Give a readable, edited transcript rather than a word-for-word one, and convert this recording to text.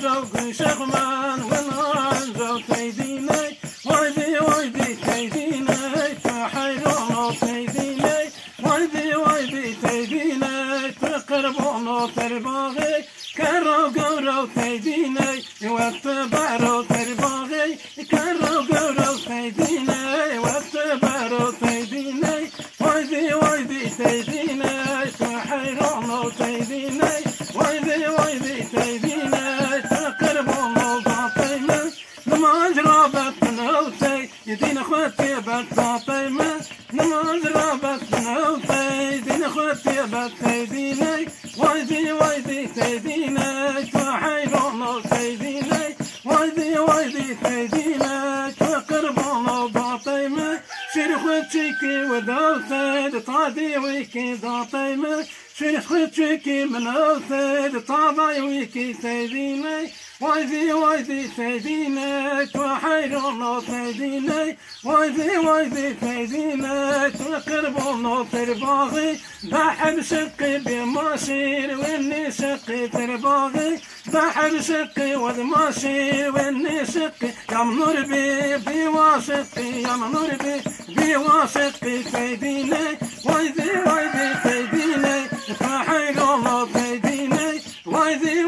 جو شخمان ونان جو تيديني ويدي ويدي تيديني تحيرون تيديني ويدي تيديني تقربون ترباغي كرو قرو تيديني واتبارو ترباغي كرو قرو تيديني واتبارو تيديني ويدي تيديني تحيرون تيديني ويدي تيديني تقربون ضاطيمة نماز رابط نوتي يدين اخوتي بطاطيمة نماز رابط نوتي يدين اخوتي بطيديني ويدي تيديني تحيرون تيديني ويدي تيديني تقربون ضاطيمة شرخوتشيكي ودوتي طادي ويكي ضاطيمة شرخوتشيكي من اوتي طادي ويكي تيديني ويدي تيديني تحيرون تيديني ويدي تيديني تقربون ترباغي بحب شقي بماشير واني شقي ترباغي بحب شقي والماشير واني شقي يا منور بي واشقي يا منور بي واشقي تيديني ويدي تيديني تحيرون تيديني ويدي